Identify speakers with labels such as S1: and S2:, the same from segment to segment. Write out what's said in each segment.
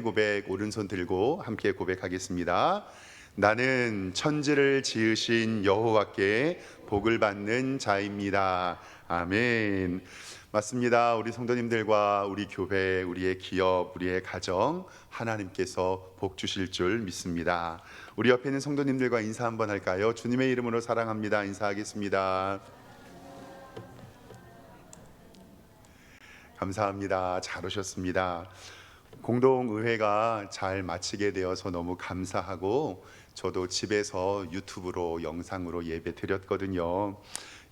S1: 고백 오른손 들고 함께 고백하겠습니다. 나는 천지를 지으신 여호와께 복을 받는 자입니다. 아멘. 맞습니다. 우리 성도님들과 우리 교회, 우리의 기업, 우리의 가정 하나님께서 복 주실 줄 믿습니다. 우리 옆에 있는 성도님들과 인사 한번 할까요? 주님의 이름으로 사랑합니다. 인사하겠습니다. 감사합니다. 잘 오셨습니다. 공동의회가 잘 마치게 되어서 너무 감사하고, 저도 집에서 유튜브로 영상으로 예배 드렸거든요.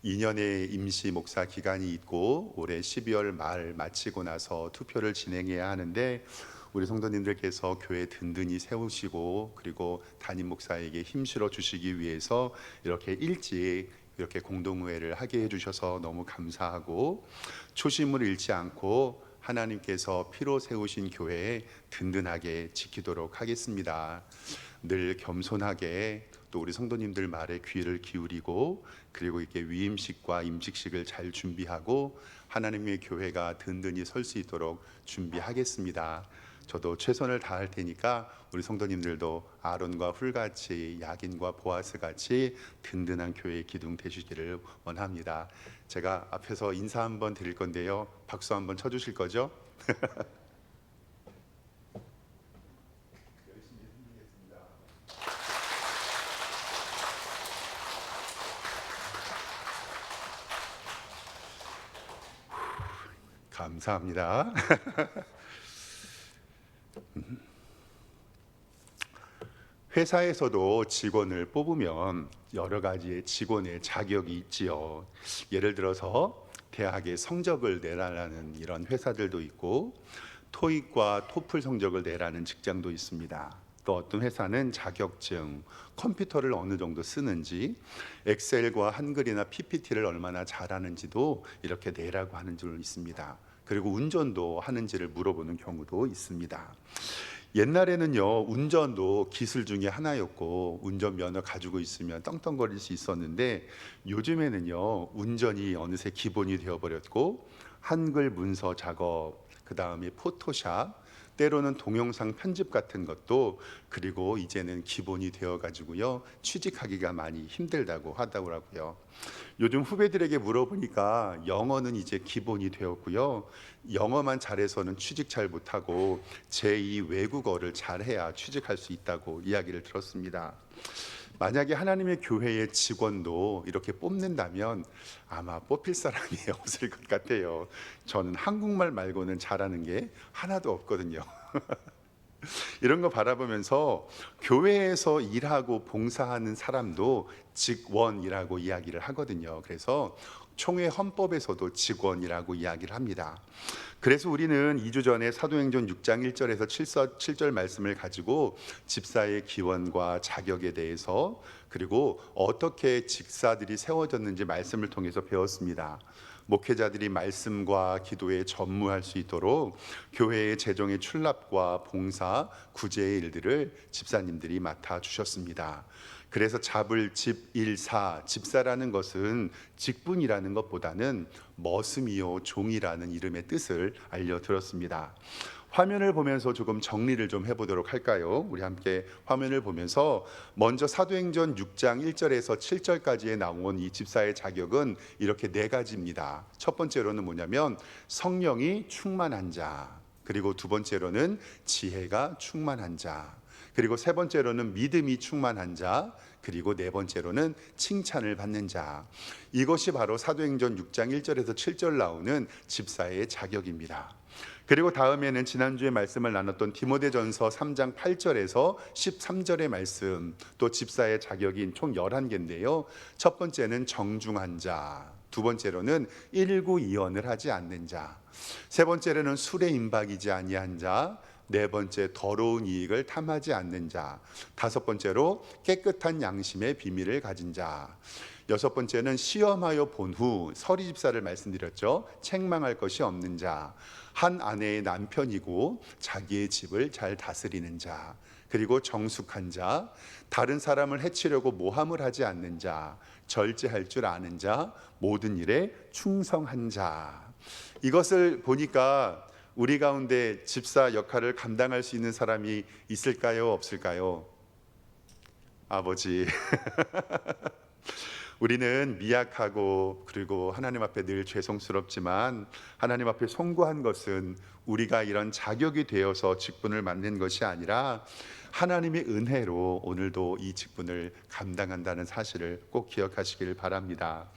S1: 2년의 임시 목사 기간이 있고 올해 12월 말 마치고 나서 투표를 진행해야 하는데, 우리 성도님들께서 교회 든든히 세우시고 그리고 담임 목사에게 힘실어 주시기 위해서 이렇게 일찍 이렇게 공동의회를 하게 해주셔서 너무 감사하고, 초심을 잃지 않고 하나님께서 피로 세우신 교회에 든든하게 지키도록 하겠습니다. 늘 겸손하게 또 우리 성도님들 말에 귀를 기울이고, 그리고 이렇게 위임식과 임직식을 잘 준비하고 하나님의 교회가 든든히 설 수 있도록 준비하겠습니다. 저도 최선을 다할 테니까 우리 성도님들도 아론과 훌같이, 야긴과 보아스같이 든든한 교회의 기둥 되시기를 원합니다. 제가 앞에서 인사 한번 드릴 건데요, 박수 한번 쳐주실 거죠? 감사합니다. 회사에서도 직원을 뽑으면 여러 가지의 직원의 자격이 있지요. 예를 들어서 대학의 성적을 내라는 이런 회사들도 있고, 토익과 토플 성적을 내라는 직장도 있습니다. 또 어떤 회사는 자격증, 컴퓨터를 어느 정도 쓰는지, 엑셀과 한글이나 PPT를 얼마나 잘하는지도 이렇게 내라고 하는 줄 있습니다. 그리고 운전도 하는지를 물어보는 경우도 있습니다. 옛날에는요, 운전도 기술 중에 하나였고 운전면허 가지고 있으면 떵떵거릴 수 있었는데, 요즘에는요, 운전이 어느새 기본이 되어버렸고, 한글 문서 작업, 그 다음에 포토샵, 때로는 동영상 편집 같은 것도, 그리고 이제는 기본이 되어가지고요, 취직하기가 많이 힘들다고 하더라고요. 요즘 후배들에게 물어보니까 영어는 이제 기본이 되었고요, 영어만 잘해서는 취직 잘 못하고 제2 외국어를 잘해야 취직할 수 있다고 이야기를 들었습니다. 만약에 하나님의 교회의 직원도 이렇게 뽑는다면 아마 뽑힐 사람이 없을 것 같아요. 저는 한국말 말고는 잘하는 게 하나도 없거든요. 이런 거 바라보면서 교회에서 일하고 봉사하는 사람도 직원이라고 이야기를 하거든요. 그래서 총회 헌법에서도 직원이라고 이야기를 합니다. 그래서 우리는 2주 전에 사도행전 6장 1절에서 7절 말씀을 가지고 집사의 기원과 자격에 대해서, 그리고 어떻게 직사들이 세워졌는지 말씀을 통해서 배웠습니다. 목회자들이 말씀과 기도에 전무할 수 있도록 교회의 재정의 출납과 봉사, 구제의 일들을 집사님들이 맡아주셨습니다. 그래서 잡을 집 일사, 집사라는 것은 직분이라는 것보다는 머슴이요 종이라는 이름의 뜻을 알려드렸습니다. 화면을 보면서 조금 정리를 좀 해보도록 할까요? 우리 함께 화면을 보면서 먼저 사도행전 6장 1절에서 7절까지에 나온 이 집사의 자격은 이렇게 4가지입니다. 첫 번째로는 뭐냐면 성령이 충만한 자, 그리고 두 번째로는 지혜가 충만한 자, 그리고 세 번째로는 믿음이 충만한 자, 그리고 네 번째로는 칭찬을 받는 자. 이것이 바로 사도행전 6장 1절에서 7절 나오는 집사의 자격입니다. 그리고 다음에는 지난주에 말씀을 나눴던 디모데전서 3장 8절에서 13절의 말씀, 또 집사의 자격인 총 11개인데요. 첫 번째는 정중한 자, 두 번째로는 일구이언을 하지 않는 자, 세 번째로는 술에 임박이지 아니한 자, 네 번째 더러운 이익을 탐하지 않는 자, 다섯 번째로 깨끗한 양심의 비밀을 가진 자, 여섯 번째는 시험하여 본 후, 서리 집사를 말씀드렸죠, 책망할 것이 없는 자, 한 아내의 남편이고 자기의 집을 잘 다스리는 자, 그리고 정숙한 자, 다른 사람을 해치려고 모함을 하지 않는 자, 절제할 줄 아는 자, 모든 일에 충성한 자. 이것을 보니까 우리 가운데 집사 역할을 감당할 수 있는 사람이 있을까요? 없을까요? 아버지. 우리는 미약하고 그리고 하나님 앞에 늘 죄송스럽지만 하나님 앞에 송구한 것은 우리가 이런 자격이 되어서 직분을 맡는 것이 아니라 하나님의 은혜로 오늘도 이 직분을 감당한다는 사실을 꼭 기억하시길 바랍니다.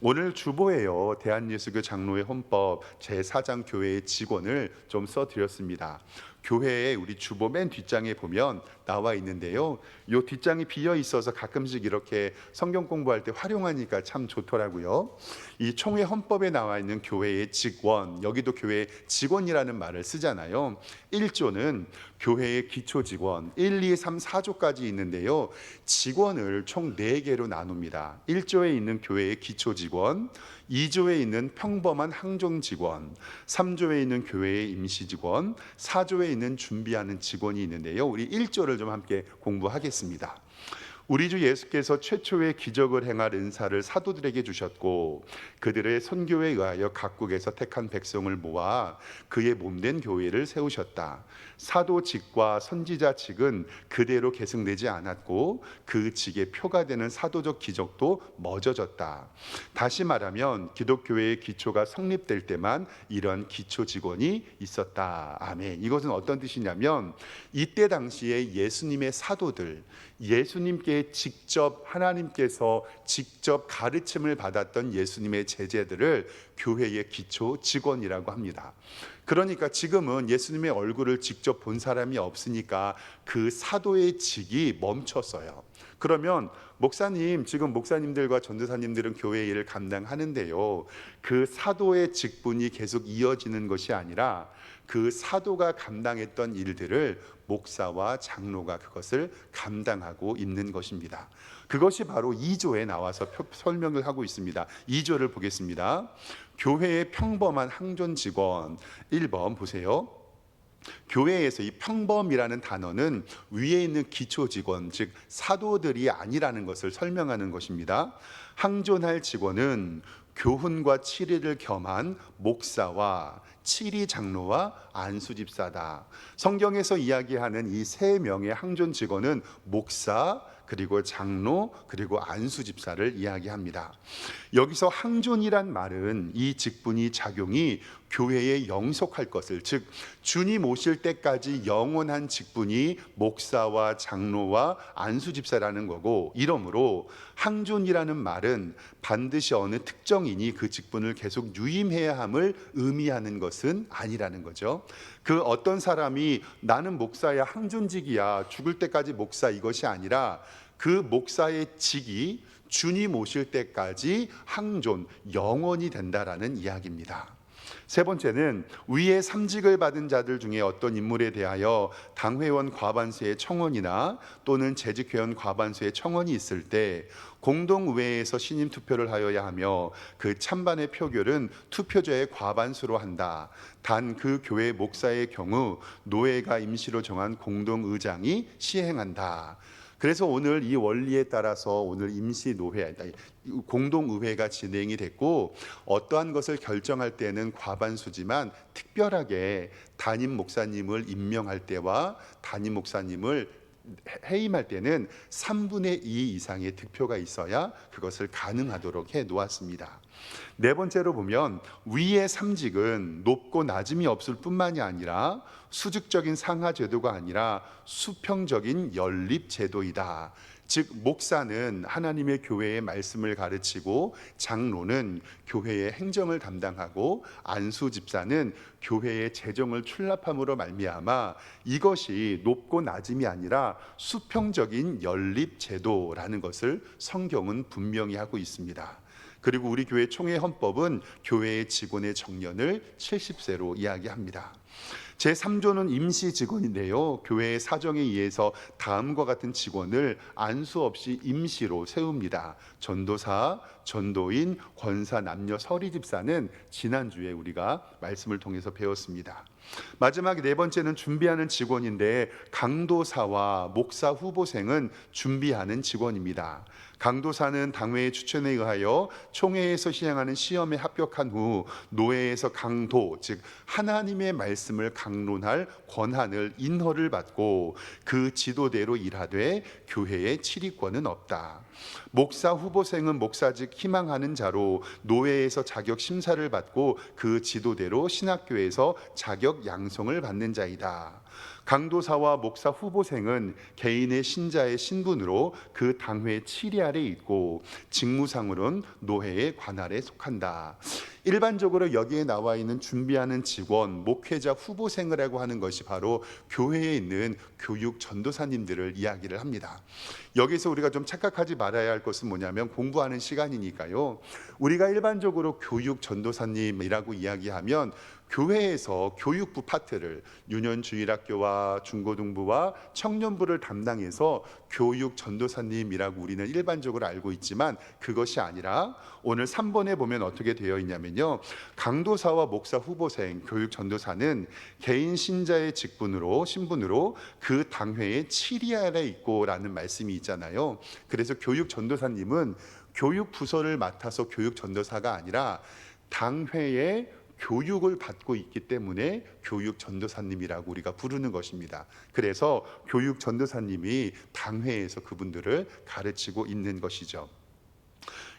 S1: 오늘 주보에요, 대한예수교 장로회 헌법 제4장 교회의 직원을 좀 써드렸습니다. 교회에 우리 주보 맨 뒷장에 보면 나와 있는데요, 이 뒷장이 비어 있어서 가끔씩 이렇게 성경 공부할 때 활용하니까 참 좋더라고요. 이 총회 헌법에 나와 있는 교회의 직원, 여기도 교회의 직원이라는 말을 쓰잖아요. 1조는 교회의 기초 직원, 1, 2, 3, 4조까지 있는데요, 직원을 총 4개로 나눕니다. 1조에 있는 교회의 기초 직원, 2조에 있는 평범한 항존 직원, 3조에 있는 교회의 임시 직원, 4조에 있는 준비하는 직원이 있는데요, 우리 1조를 좀 함께 공부하겠습니다. 우리 주 예수께서 최초의 기적을 행할 은사를 사도들에게 주셨고 그들의 선교에 의하여 각국에서 택한 백성을 모아 그의 몸된 교회를 세우셨다. 사도직과 선지자직은 그대로 계승되지 않았고 그 직의 표가 되는 사도적 기적도 멎어졌다. 다시 말하면 기독교회의 기초가 성립될 때만 이런 기초 직원이 있었다. 아멘. 이것은 어떤 뜻이냐면 이때 당시에 예수님의 사도들, 예수님께 직접 하나님께서 직접 가르침을 받았던 예수님의 제자들을 교회의 기초 직원이라고 합니다. 그러니까 지금은 예수님의 얼굴을 직접 본 사람이 없으니까 그 사도의 직이 멈췄어요. 그러면 목사님, 지금 목사님들과 전도사님들은 교회 일을 감당하는데요, 그 사도의 직분이 계속 이어지는 것이 아니라 그 사도가 감당했던 일들을 목사와 장로가 그것을 감당하고 있는 것입니다. 그것이 바로 2조에 나와서 설명을 하고 있습니다. 2조를 보겠습니다. 교회의 평범한 항존 직원, 1번 보세요. 교회에서 이 평범이라는 단어는 위에 있는 기초 직원, 즉 사도들이 아니라는 것을 설명하는 것입니다. 항존할 직원은 교훈과 치리를 겸한 목사와 치리 장로와 안수 집사다. 성경에서 이야기하는 이 3명의 항존 직원은 목사, 그리고 장로, 그리고 안수 집사를 이야기합니다. 여기서 항존이란 말은 이 직분이 작용이 교회에 영속할 것을, 즉 주님 오실 때까지 영원한 직분이 목사와 장로와 안수 집사라는 거고, 이러므로 항존이라는 말은 반드시 어느 특정인이 그 직분을 계속 유임해야 함을 의미하는 것은 아니라는 거죠. 그 어떤 사람이 나는 목사야, 항존직이야, 죽을 때까지 목사, 이것이 아니라 그 목사의 직이 주님 오실 때까지 항존, 영원히 된다라는 이야기입니다. 세 번째는 위에 3직을 받은 자들 중에 어떤 인물에 대하여 당회원 과반수의 청원이나 또는 재직회원 과반수의 청원이 있을 때 공동의회에서 신임 투표를 하여야 하며 그 찬반의 표결은 투표자의 과반수로 한다. 단 그 교회 목사의 경우 노회가 임시로 정한 공동의장이 시행한다. 그래서 오늘 이 원리에 따라서 오늘 임시노회, 공동의회가 진행이 됐고, 어떠한 것을 결정할 때는 과반수지만 특별하게 담임 목사님을 임명할 때와 담임 목사님을 해임할 때는 3분의 2 이상의 득표가 있어야 그것을 가능하도록 해 놓았습니다. 네 번째로 보면 위의 3직은 높고 낮음이 없을 뿐만이 아니라 수직적인 상하 제도가 아니라 수평적인 연립 제도이다. 즉 목사는 하나님의 교회의 말씀을 가르치고 장로는 교회의 행정을 담당하고 안수 집사는 교회의 재정을 출납함으로 말미암아 이것이 높고 낮음이 아니라 수평적인 연립 제도라는 것을 성경은 분명히 하고 있습니다. 그리고 우리 교회 총회 헌법은 교회의 직원의 정년을 70세로 이야기합니다. 제3조는 임시 직원인데요, 교회의 사정에 의해서 다음과 같은 직원을 안수 없이 임시로 세웁니다. 전도사, 전도인, 권사, 남녀, 서리 집사는 지난주에 우리가 말씀을 통해서 배웠습니다. 마지막 네 번째는 준비하는 직원인데 강도사와 목사 후보생은 준비하는 직원입니다. 강도사는 당회의 추천에 의하여 총회에서 시행하는 시험에 합격한 후 노회에서 강도, 즉 하나님의 말씀을 강론할 권한을 인허를 받고 그 지도대로 일하되 교회에 출입권은 없다. 목사 후보생은 목사직 희망하는 자로 노회에서 자격 심사를 받고 그 지도대로 신학교에서 자격 양성을 받는 자이다. 강도사와 목사 후보생은 개인의 신자의 신분으로 그 당회 치리 아래 있고 직무상으로는 노회의 관할에 속한다. 일반적으로 여기에 나와 있는 준비하는 직원, 목회자 후보생이라고 하는 것이 바로 교회에 있는 교육 전도사님들을 이야기를 합니다. 여기서 우리가 좀 착각하지 말아야 할 것은 뭐냐면 공부하는 시간이니까요. 우리가 일반적으로 교육 전도사님이라고 이야기하면 교회에서 교육부 파트를 유년주일학교와 중고등부와 청년부를 담당해서 교육 전도사님이라고 우리는 일반적으로 알고 있지만 그것이 아니라 오늘 3번에 보면 어떻게 되어 있냐면요, 강도사와 목사 후보생, 교육 전도사는 개인 신자의 신분으로 그 당회의 치리 아래 있고라는 말씀이 있잖아요. 그래서 교육 전도사님은 교육 부서를 맡아서 교육 전도사가 아니라 당회의 교육을 받고 있기 때문에 교육 전도사님이라고 우리가 부르는 것입니다. 그래서 교육 전도사님이 당회에서 그분들을 가르치고 있는 것이죠.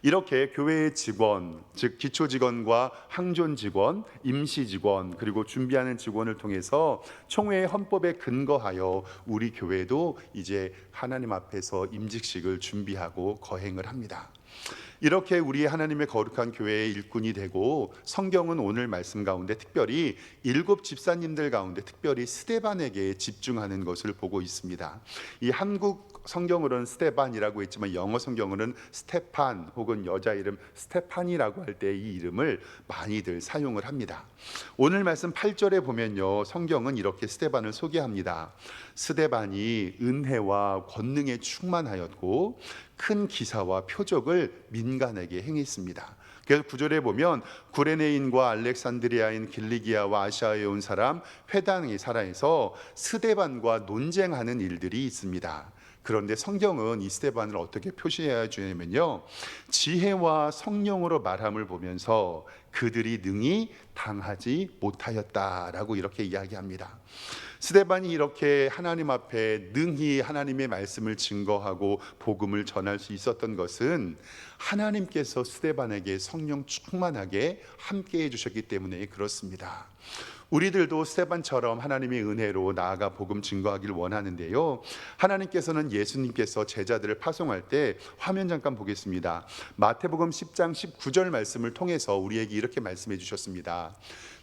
S1: 이렇게 교회의 직원, 즉 기초 직원과 항존 직원, 임시 직원, 그리고 준비하는 직원을 통해서 총회의 헌법에 근거하여 우리 교회도 이제 하나님 앞에서 임직식을 준비하고 거행을 합니다. 이렇게 우리 하나님의 거룩한 교회의 일꾼이 되고, 성경은 오늘 말씀 가운데 특별히 7 집사님들 가운데 특별히 스데반에게 집중하는 것을 보고 있습니다. 이 한국 성경으로는 스데반이라고 했지만 영어 성경으로는 스테판 혹은 여자 이름 스테판이라고 할 때 이 이름을 많이들 사용을 합니다. 오늘 말씀 8절에 보면요, 성경은 이렇게 스데반을 소개합니다. 스데반이 은혜와 권능에 충만하였고 큰 기사와 표적을 민간에게 행했습니다. 그래서 9절에 보면 구레네인과 알렉산드리아인 길리기아와 아시아에 온 사람 회당이 살아서 스데반과 논쟁하는 일들이 있습니다. 그런데 성경은 이 스데반을 어떻게 표시해 주냐면요, 지혜와 성령으로 말함을 보면서 그들이 능히 당하지 못하였다라고 이렇게 이야기합니다. 스데반이 이렇게 하나님 앞에 능히 하나님의 말씀을 증거하고 복음을 전할 수 있었던 것은 하나님께서 스데반에게 성령 충만하게 함께 해주셨기 때문에 그렇습니다. 우리들도 스데반처럼 하나님의 은혜로 나아가 복음 증거하길 원하는데요, 하나님께서는 예수님께서 제자들을 파송할 때 화면 잠깐 보겠습니다. 마태복음 10장 19절 말씀을 통해서 우리에게 이렇게 말씀해 주셨습니다.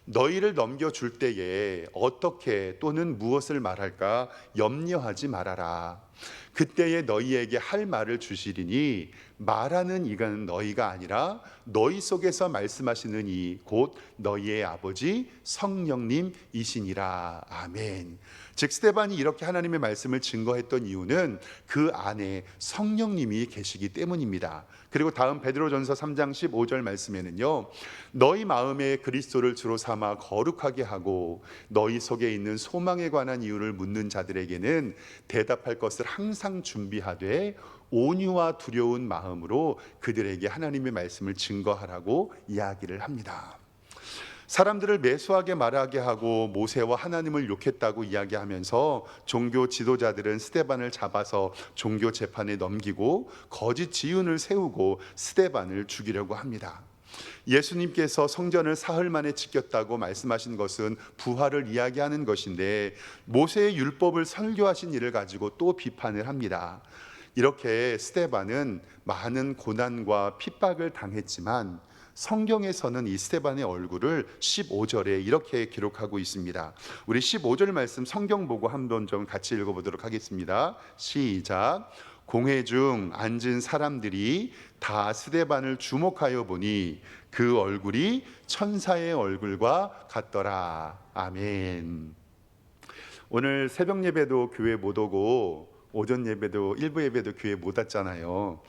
S1: 너희를 넘겨줄 때에 어떻게 또는 무엇을 말할까 염려하지 말아라. 그때에 너희에게 할 말을 주시리니 말하는 이는 너희가 아니라 너희 속에서 말씀하시는 이 곧 너희의 아버지 성령님이시니라. 아멘. 즉 스데반이 이렇게 하나님의 말씀을 증거했던 이유는 그 안에 성령님이 계시기 때문입니다. 그리고 다음 베드로전서 3장 15절 말씀에는요, 너희 마음에 그리스도를 주로 삼아 거룩하게 하고 너희 속에 있는 소망에 관한 이유를 묻는 자들에게는 대답할 것을 항상 준비하되 온유와 두려운 마음으로 그들에게 하나님의 말씀을 증거하라고 이야기를 합니다. 사람들을 매수하게 말하게 하고 모세와 하나님을 욕했다고 이야기하면서 종교 지도자들은 스데반을 잡아서 종교 재판에 넘기고 거짓 지윤을 세우고 스데반을 죽이려고 합니다. 예수님께서 성전을 사흘 만에 지켰다고 말씀하신 것은 부활을 이야기하는 것인데 모세의 율법을 설교하신 일을 가지고 또 비판을 합니다. 이렇게 스데반은 많은 고난과 핍박을 당했지만 성경에서는 이 스데반의 얼굴을 15절에 이렇게 기록하고 있습니다. 우리 15절 말씀 성경 보고 한번 좀 같이 읽어보도록 하겠습니다. 시작. 공회 중 앉은 사람들이 다 스데반을 주목하여 보니 그 얼굴이 천사의 얼굴과 같더라. 아멘. 오늘 새벽 예배도 교회 못 오고 오전 예배도 일부 예배도 교회 못 왔잖아요.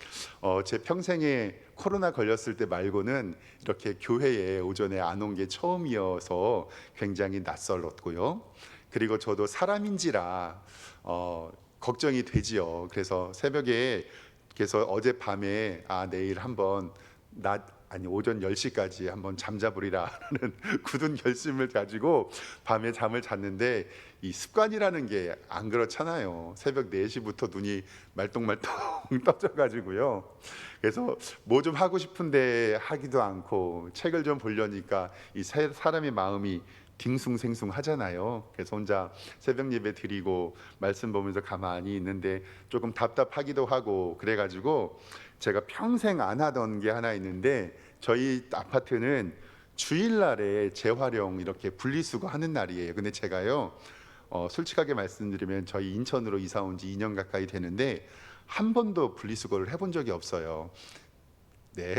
S1: 제 평생에 코로나 걸렸을 때 말고는 이렇게 교회에 오전에 안 온 게 처음이어서 굉장히 낯설었고요. 그리고 저도 사람인지라 걱정이 되지요. 그래서 새벽에 그래서 어젯밤에 내일 한번 오전 10시까지 한번 잠자보리라는 굳은 결심을 가지고 밤에 잠을 잤는데, 이 습관이라는 게 안 그렇잖아요. 새벽 4시부터 눈이 말똥말똥 떠져 가지고요. 그래서 뭐 좀 하고 싶은데 하기도 않고, 책을 좀 보려니까 이 사람의 마음이 딩숭생숭 하잖아요. 그래서 혼자 새벽 예배 드리고 말씀 보면서 가만히 있는데 조금 답답하기도 하고, 그래가지고 제가 평생 안 하던 게 하나 있는데, 저희 아파트는 주일날에 재활용 이렇게 분리수거 하는 날이에요. 근데 제가요, 솔직하게 말씀드리면 저희 인천으로 이사 온 지 2년 가까이 되는데 한 번도 분리수거를 해본 적이 없어요. 네.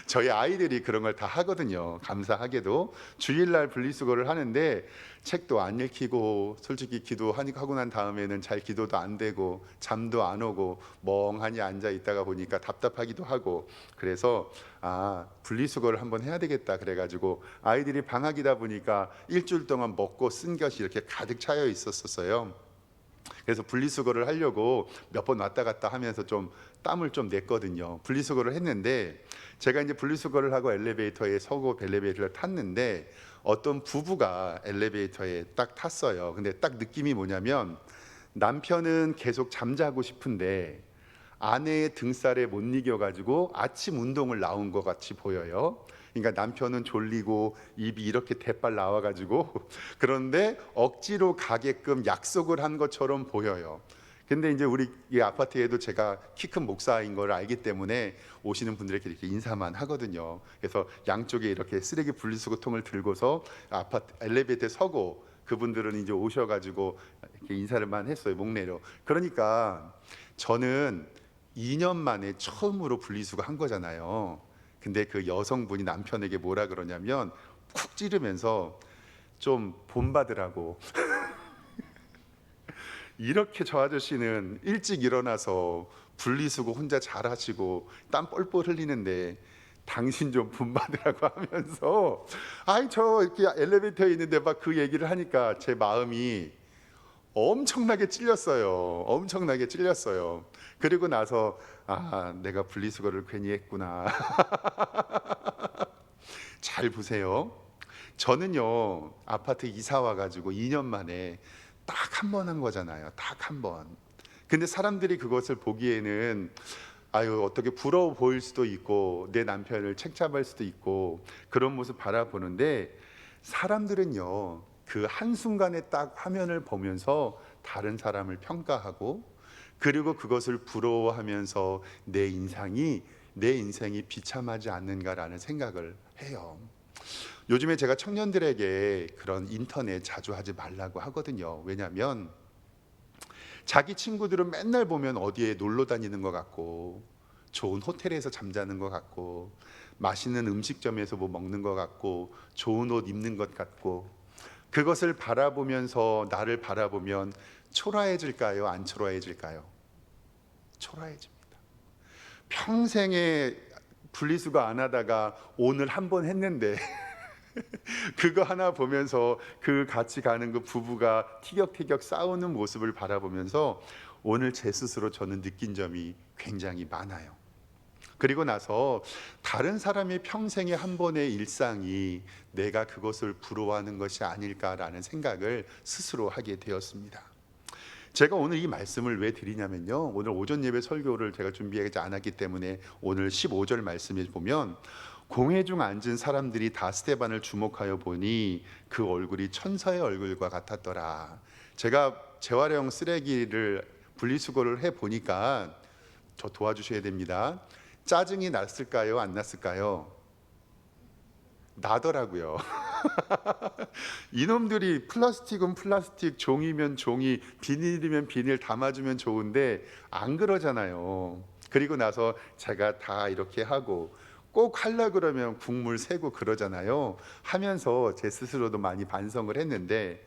S1: 저희 아이들이 그런 걸 다 하거든요. 감사하게도 주일날 분리수거를 하는데 책도 안 읽히고, 솔직히 하고 난 다음에는 잘 기도도 안 되고 잠도 안 오고 멍하니 앉아 있다가 보니까 답답하기도 하고, 그래서 분리수거를 한번 해야 되겠다 그래가지고, 아이들이 방학이다 보니까 일주일 동안 먹고 쓴 것이 이렇게 가득 차여 있었어요. 그래서 분리수거를 하려고 몇 번 왔다 갔다 하면서 좀 땀을 좀 냈거든요. 분리수거를 했는데, 제가 이제 분리수거를 하고 엘리베이터에 서고 엘리베이터를 탔는데 어떤 부부가 엘리베이터에 딱 탔어요. 근데 딱 느낌이 뭐냐면, 남편은 계속 잠자고 싶은데 아내의 등살에 못 이겨가지고 아침 운동을 나온 것 같이 보여요. 그러니까 남편은 졸리고 입이 이렇게 대빨 나와가지고 그런데 억지로 가게끔 약속을 한 것처럼 보여요. 근데 이제 우리 이 아파트에도 제가 키 큰 목사인 걸 알기 때문에 오시는 분들에게 이렇게 인사만 하거든요. 그래서 양쪽에 이렇게 쓰레기 분리수거통을 들고서 아파트 엘리베이터에 서고, 그분들은 이제 오셔가지고 이렇게 인사를만 했어요, 목례로. 그러니까 저는 2년 만에 처음으로 분리수거 한 거잖아요. 근데 그 여성분이 남편에게 뭐라 그러냐면, 쿡 찌르면서 좀 본받으라고. 이렇게 저 아저씨는 일찍 일어나서 분리수거 혼자 잘하시고 땀 뻘뻘 흘리는데 당신 좀 본받으라고 하면서, 저 이렇게 엘리베이터에 있는데 막 그 얘기를 하니까 제 마음이 엄청나게 찔렸어요. 엄청나게 찔렸어요. 그리고 나서 내가 분리수거를 괜히 했구나. 잘 보세요. 저는요, 아파트 이사 와가지고 2년 만에 딱 한 번 한 거잖아요. 딱 한 번. 근데 사람들이 그것을 보기에는 어떻게 부러워 보일 수도 있고, 내 남편을 책잡을 수도 있고, 그런 모습 바라보는데, 사람들은요, 그 한순간에 딱 화면을 보면서 다른 사람을 평가하고, 그리고 그것을 부러워하면서 내 인생이 비참하지 않는가라는 생각을 해요. 요즘에 제가 청년들에게 그런 인터넷 자주 하지 말라고 하거든요. 왜냐하면 자기 친구들은 맨날 보면 어디에 놀러 다니는 것 같고, 좋은 호텔에서 잠자는 것 같고, 맛있는 음식점에서 뭐 먹는 것 같고, 좋은 옷 입는 것 같고, 그것을 바라보면서 나를 바라보면 초라해질까요? 안 초라해질까요? 초라해집니다. 평생에 분리수거 안 하다가 오늘 한 번 했는데 그거 하나 보면서 그 같이 가는 그 부부가 티격태격 싸우는 모습을 바라보면서 오늘 제 스스로 저는 느낀 점이 굉장히 많아요. 그리고 나서 다른 사람의 평생의 한 번의 일상이 내가 그것을 부러워하는 것이 아닐까라는 생각을 스스로 하게 되었습니다. 제가 오늘 이 말씀을 왜 드리냐면요, 오늘 오전 예배 설교를 제가 준비하지 않았기 때문에 오늘 15절 말씀에 보면, 공회 중 앉은 사람들이 다 스데반을 주목하여 보니 그 얼굴이 천사의 얼굴과 같았더라. 제가 재활용 쓰레기를 분리수거를 해 보니까, 저 도와주셔야 됩니다. 짜증이 났을까요? 안 났을까요? 나더라고요. 이놈들이 플라스틱은 플라스틱, 종이면 종이, 비닐이면 비닐 담아주면 좋은데 안 그러잖아요. 그리고 나서 제가 다 이렇게 하고, 꼭 하려 그러면 국물 새고 그러잖아요. 하면서 제 스스로도 많이 반성을 했는데,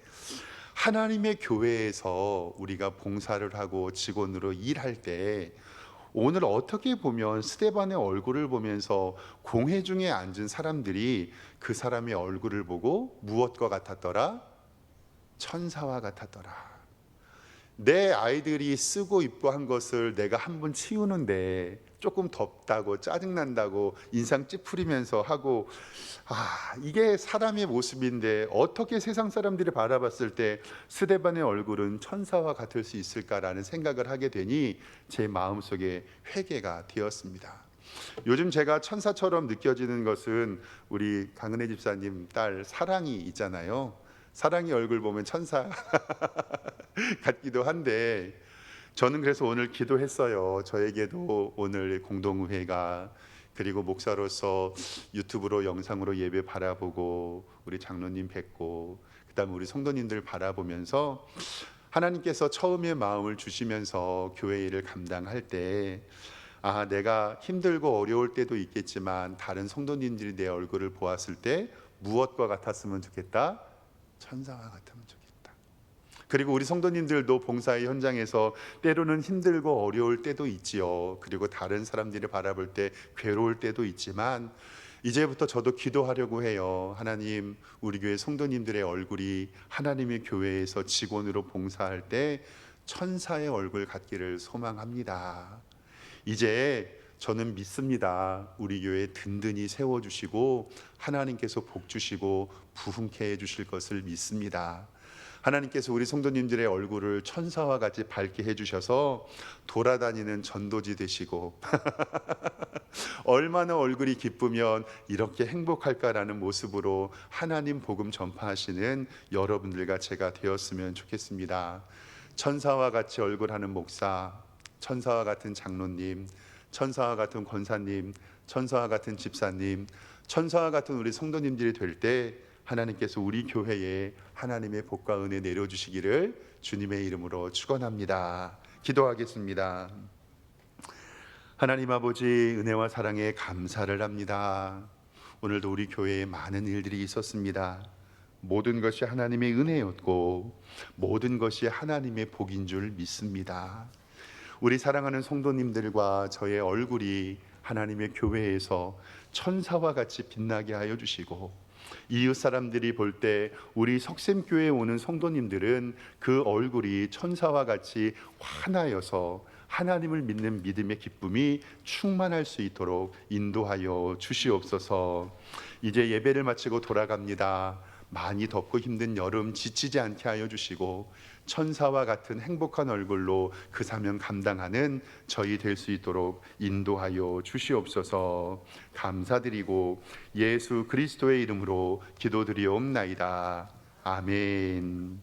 S1: 하나님의 교회에서 우리가 봉사를 하고 직원으로 일할 때, 오늘 어떻게 보면 스데반의 얼굴을 보면서 공회 중에 앉은 사람들이 그 사람의 얼굴을 보고 무엇과 같았더라? 천사와 같았더라. 내 아이들이 쓰고 입고 한 것을 내가 한 번 치우는데 조금 덥다고 짜증난다고 인상 찌푸리면서 하고, 이게 사람의 모습인데 어떻게 세상 사람들이 바라봤을 때 스데반의 얼굴은 천사와 같을 수 있을까라는 생각을 하게 되니 제 마음속에 회개가 되었습니다. 요즘 제가 천사처럼 느껴지는 것은 우리 강은혜 집사님 딸 사랑이 있잖아요. 사랑이 얼굴 보면 천사 같기도 한데, 저는 그래서 오늘 기도했어요. 저에게도 오늘 공동의회가, 그리고 목사로서 유튜브로 영상으로 예배 바라보고 우리 장로님 뵙고 그다음 우리 성도님들 바라보면서 하나님께서 처음에 마음을 주시면서 교회 일을 감당할 때, 내가 힘들고 어려울 때도 있겠지만 다른 성도님들이 내 얼굴을 보았을 때 무엇과 같았으면 좋겠다? 천사와 같으면 좋겠다. 그리고 우리 성도님들도 봉사의 현장에서 때로는 힘들고 어려울 때도 있지요. 그리고 다른 사람들이 바라볼 때 괴로울 때도 있지만 이제부터 저도 기도하려고 해요. 하나님, 우리 교회 성도님들의 얼굴이 하나님의 교회에서 직원으로 봉사할 때 천사의 얼굴 같기를 소망합니다. 이제 저는 믿습니다. 우리 교회 든든히 세워주시고 하나님께서 복 주시고 부흥케 해주실 것을 믿습니다. 하나님께서 우리 성도님들의 얼굴을 천사와 같이 밝게 해주셔서 돌아다니는 전도지 되시고 얼마나 얼굴이 기쁘면 이렇게 행복할까라는 모습으로 하나님 복음 전파하시는 여러분들과 제가 되었으면 좋겠습니다. 천사와 같이 얼굴하는 목사, 천사와 같은 장로님, 천사와 같은 권사님, 천사와 같은 집사님, 천사와 같은 우리 성도님들이 될 때 하나님께서 우리 교회에 하나님의 복과 은혜 내려주시기를 주님의 이름으로 축원합니다. 기도하겠습니다. 하나님 아버지, 은혜와 사랑에 감사를 합니다. 오늘도 우리 교회에 많은 일들이 있었습니다. 모든 것이 하나님의 은혜였고 모든 것이 하나님의 복인 줄 믿습니다. 우리 사랑하는 성도님들과 저의 얼굴이 하나님의 교회에서 천사와 같이 빛나게 하여 주시고, 이웃 사람들이 볼 때 우리 석샘교회에 오는 성도님들은 그 얼굴이 천사와 같이 환하여서 하나님을 믿는 믿음의 기쁨이 충만할 수 있도록 인도하여 주시옵소서. 이제 예배를 마치고 돌아갑니다. 많이 덥고 힘든 여름 지치지 않게 하여 주시고 천사와 같은 행복한 얼굴로 그 사명 감당하는 저희 될 수 있도록 인도하여 주시옵소서. 감사드리고 예수 그리스도의 이름으로 기도드리옵나이다. 아멘.